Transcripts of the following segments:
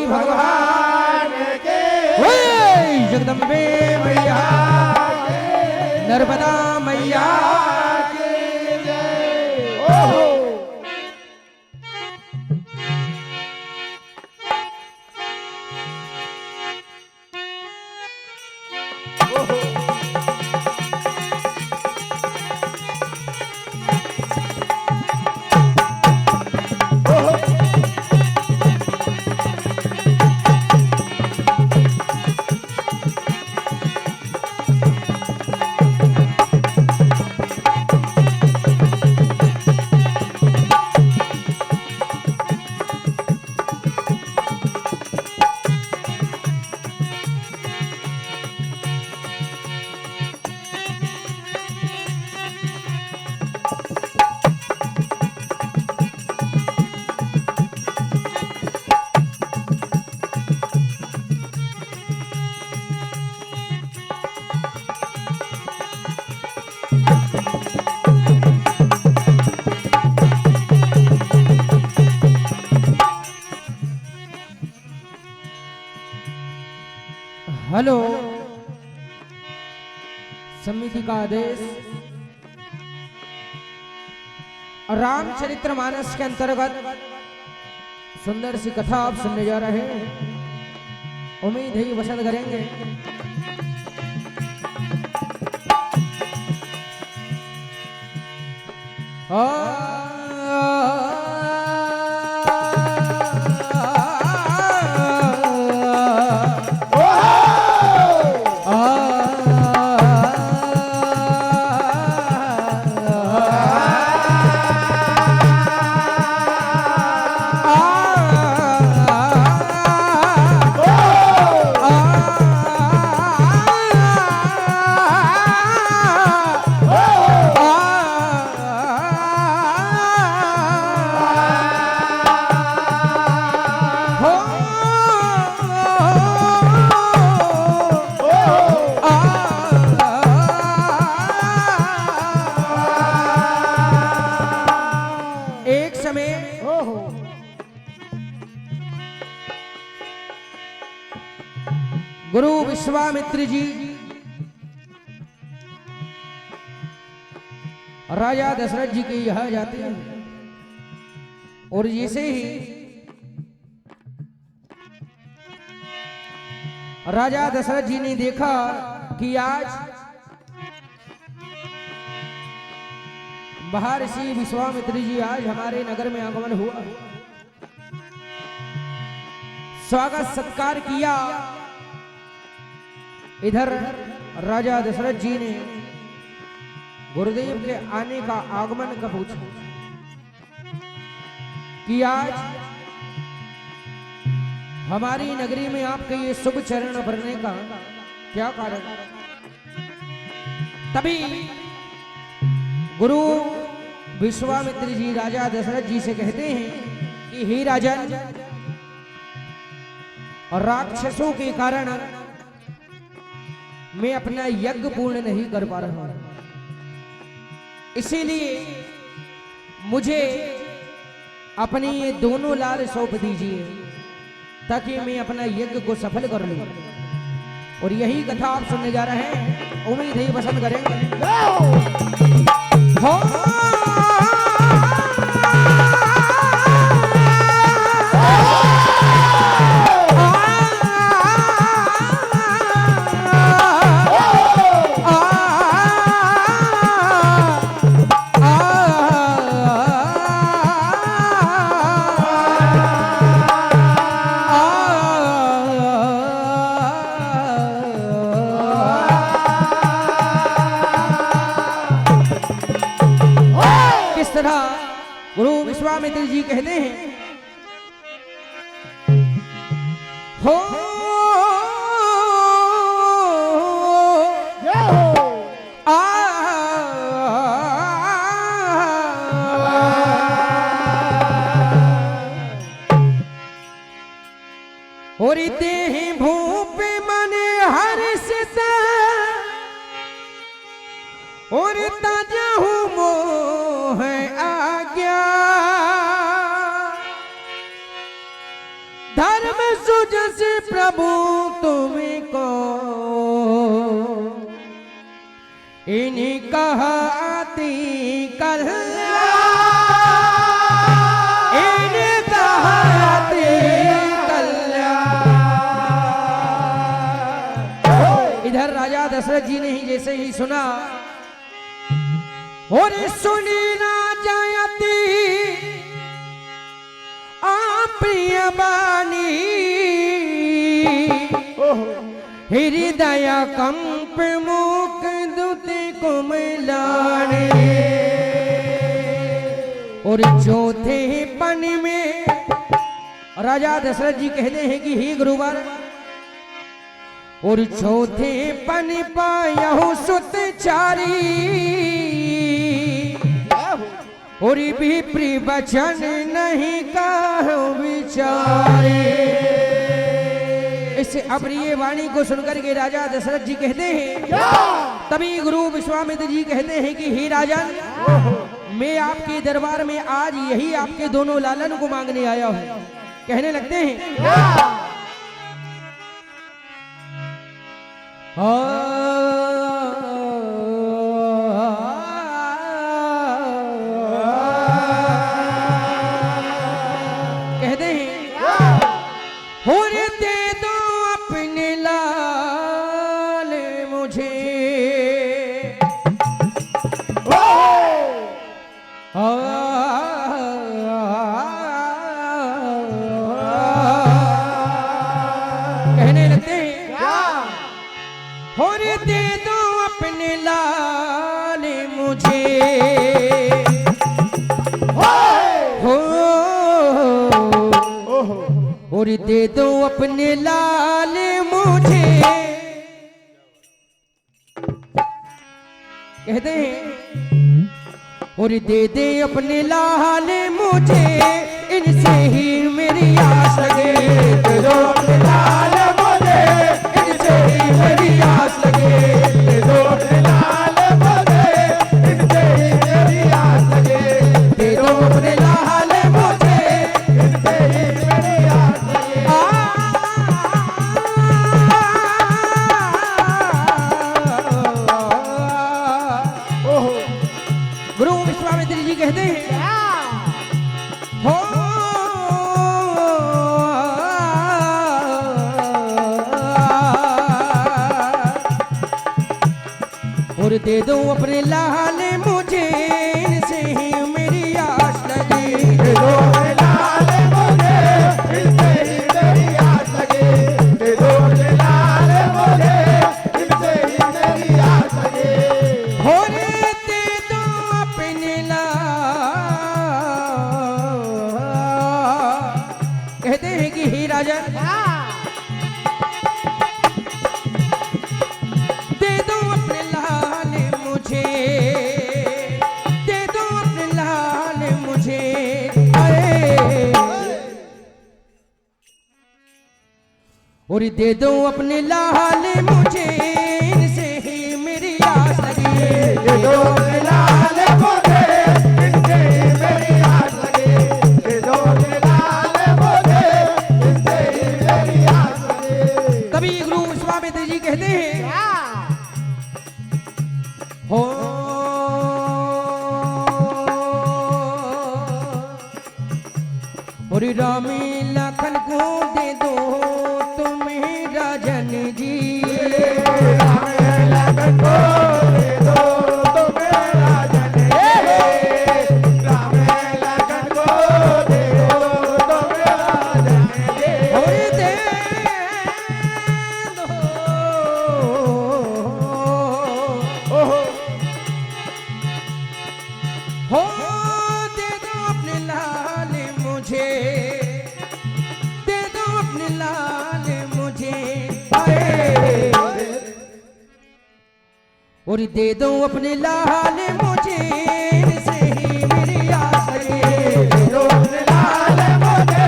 भगवान के जगदम्बे मैया नर्मदा मैया की जय। ओहो हेलो समिति का आदेश रामचरितमानस के अंतर्गत सुंदर सी कथा आप सुनने जा रहे हैं। उम्मीद है पसंद करेंगे। गुरु विश्वामित्र जी राजा दशरथ जी के यहाँ जाते हैं और जैसे ही राजा दशरथ जी ने देखा कि आज महर्षि विश्वामित्र जी आज हमारे नगर में आगमन हुआ, स्वागत सत्कार किया। इधर राजा दशरथ जी ने गुरुदेव के आने का आगमन का पूछा कि आज हमारी नगरी में आपके ये शुभ चरण भरने का क्या कारण। तभी गुरु विश्वामित्र जी राजा दशरथ जी से कहते हैं कि हे राजन, राक्षसों के कारण मैं अपना यज्ञ पूर्ण नहीं कर पा रहा हूं, इसीलिए मुझे अपने ये दोनों लाल सौंप दीजिए ताकि मैं अपना यज्ञ को सफल कर लूं। और यही कथा आप सुनने जा रहे हैं। उम्मीद है पसंद करेंगे। गुरु विश्वामित्र जी कहते हैं, हो और देहि भूप मन हर्षिता और ताजहु मोह आज्ञा धर्म धर्म सुजस प्रभु तुमको इन्हीं कहती कल्याण, इन्हीं कहती कल्याण। इधर राजा दशरथ जी ने ही जैसे ही सुना और सुनी राजा अति प्रिय बानी, हृदय कंप मुख दुत कुमलाने। और चौथे पन में राजा दशरथ जी कहते हैं कि हे गुरुवर, और चौथे पन पायहु सुत चारी, और विप्र वचन नहीं कहु विचारे। इस अप्रिय वाणी को सुनकर के राजा दशरथ जी कहते हैं, तभी गुरु विश्वामित्र जी कहते हैं कि हे राजन, मैं आपके दरबार में आज यही आपके दोनों लालन को मांगने आया हूं। कहने लगते हैं और दे दो अपने लाल मुझे। कहते हैं और दे दे अपने लाल मुझे, इनसे ही मेरी आस लगे। दे दो अपने लाल मुझे, इनसे ही मेरी आस लगे। दे दो अपने लाल मुझे, इनसे ही मेरी आस लगे। दे दो अपने लाल मुझे, इनसे ही मेरी आस लगे। गुरु विश्वामित्र जी कहते हैं हो और दे दो अपने लाल मुझे, इनसे ही मेरी आस लगी। दे दो अपने लाल मुझे, इनसे ही मेरी आस लगे। दे दो अपने लाल मुझे, इनसे ही मेरी आस लगे। हो रे दे दो अपने लाल। कहते हैं कि हे राजा, दे दो अपने लाल मुझे, दे दो अपने लाल मुझे। अरे और दे दो अपने लाल मुझे, इनसे ही मेरी आस लगी। दे दो अपने लाल मुझे, इनसे ही मेरी आस लगी। दे दो अपने लाल मुझे, इनसे ही मेरी आस लगी। तभी गुरु विश्वामित्र जी कहते हैं हो और रामी लखन को दे दो तुम्हें राजन जी। रामी लखन को दे दो तुम्हें राजन जी। रामी लखन को दे दो तुम्हें राजन जी। और दे दो हो दे दो अपने लाल मुझे, दे दो अपने लाल मुझे। और दे दो अपने लाल मुझे, इनसे ही मेरी आस लगे। दे दो अपने लाल मुझे,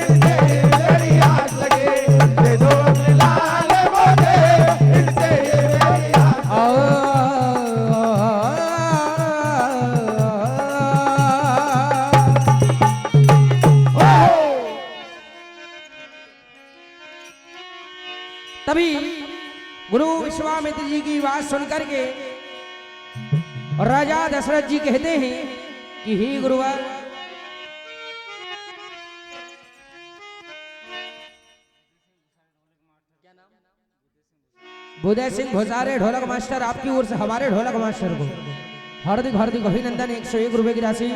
इनसे ही मेरी आस लगे। दे दो अपने लाल मुझे, इनसे ही मेरी आस तभी गुरु विश्वामित्र जी की बात सुनकर के राजा दशरथ जी कहते हैं कि हे गुरुवर, बुदय सिंह भुसारे ढोलक मास्टर, आपकी ओर से हमारे ढोलक मास्टर को हार्दिक हार्दिक अभिनंदन। 101 रुपए की राशि।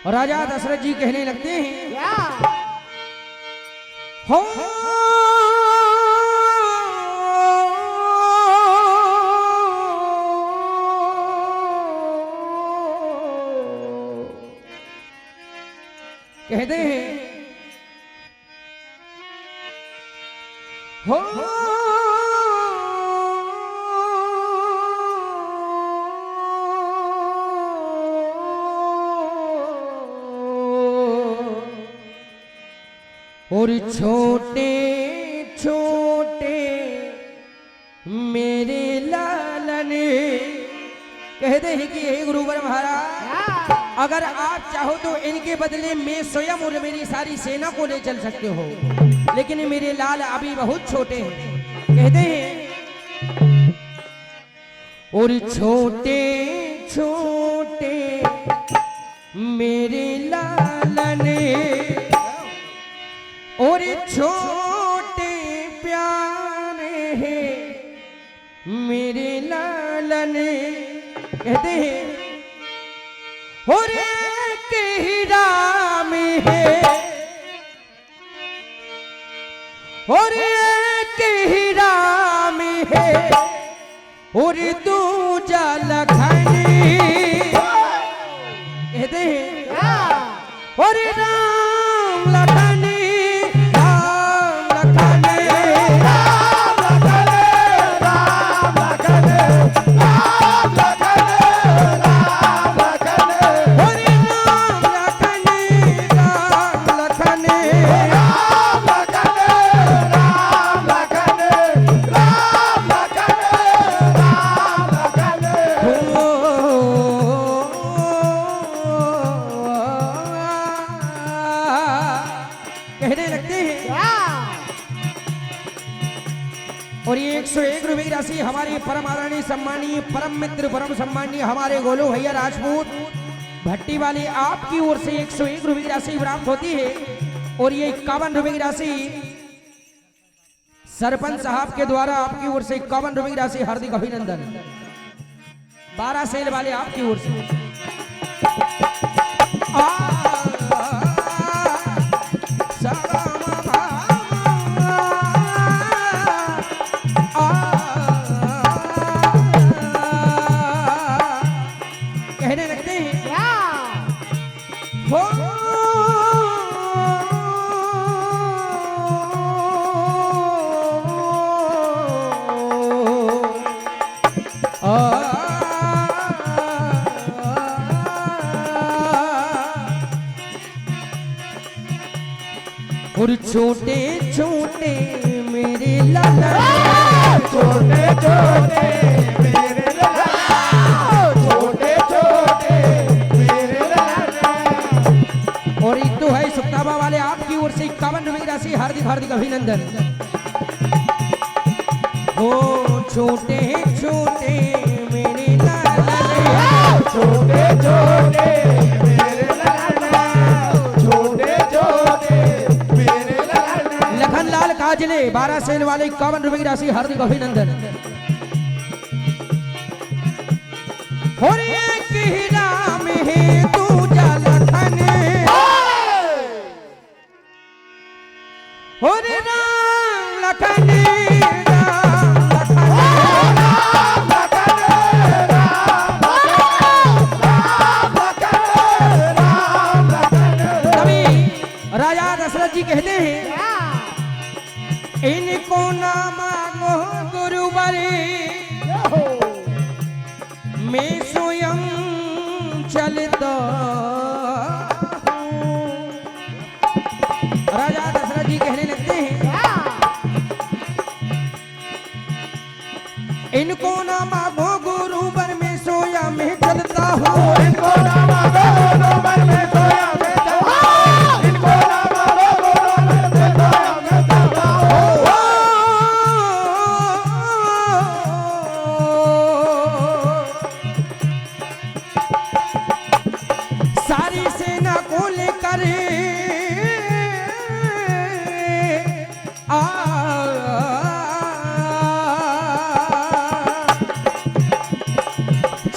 राजा दशरथ जी कहने लगते हैं, हो कहते हैं, हो और छोटे छोटे मेरे लालन, कहते हैं कि हे गुरुवर महाराज, अगर आप चाहो तो इनके बदले में स्वयं और मेरी सारी सेना को ले चल सकते हो, लेकिन मेरे लाल अभी बहुत छोटे हैं। कहते हैं, और छोटे छोटे मेरे लालन, और छोटे प्यारे हैं मेरे लालन। कहते हैं, और एक ही राम है, और एक ही राम है, और दूजा लखन। कहते हैं, और राम लखन, राम लखन, राम लखन, राम लखन, राम लखन, राम लखन, और राम लखन, राम लखन, राम लखन, राम लखन, राम लखन, राम लखन। कहने लगते हैं। और ये 101 रुपए की राशि हमारे परम आदरणीय सम्मानीय परम मित्र परम सम्मानीय हमारे गोलू भैया राजपूत भट्टी वाले, आपकी ओर से 101 रुपए की राशि प्राप्त होती है। और ये 51 रुपए की राशि सरपंच साहब के द्वारा आपकी ओर से 51 रुपए की राशि हार्दिक अभिनंदन। 12 सेल वाले आपकी ओर से कहने लगते हैं, हो और छोटे छोटे मेरे लाला, छोटे छोटे मेरे लाला, छोटे छोटे मेरे लाला। और एक तो है सुक्ताबा वाले, आपकी ओर से 51 रुपए की राशि हार्दिक हार्दिक अभिनंदन। हो छोटे छोटे मेरे लाला, छोटे छोटे मेरे लाला, छोटे छोटे मेरे लाला। लखन लाल काजले 12 सेल वाले 51 रुपए की राशि हार्दिक अभिनंदन। और एक ही नाम है दूजा लखन, और राम लखन, राम लखन, राम लखन, राम लखन, राम लखन। तभी राजा दशरथ जी कहते हैं, इनको ना मांगो गुरुवर, मैं स्वयं चलता हूँ। राजा दशरथ जी कहने लगते हैं, इनको ना मांगो गुरुवर, मैं सोया मैं चलता हूँ। इनको ना मांगो गुरुवर, मैं सोया मैं चलता हूँ। इनको ना मांगो गुरुवर,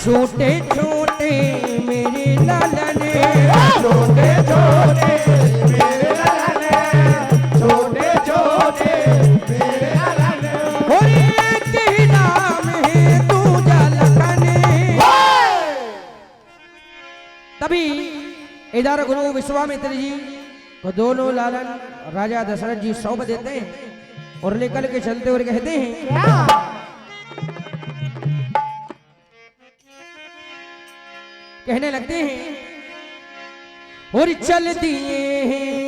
छोटे छोटे मेरे लालन, छोटे छोटे मेरे लालन, छोटे छोटे मेरे लालन। और एक ही नाम है दूजा लखन। तभी इधर गुरु विश्वामित्र जी को दोनों लालन राजा दशरथ जी सौंप देते हैं और निकल के चलते और कहते हैं, कहने लगते हैं और चल दिए हैं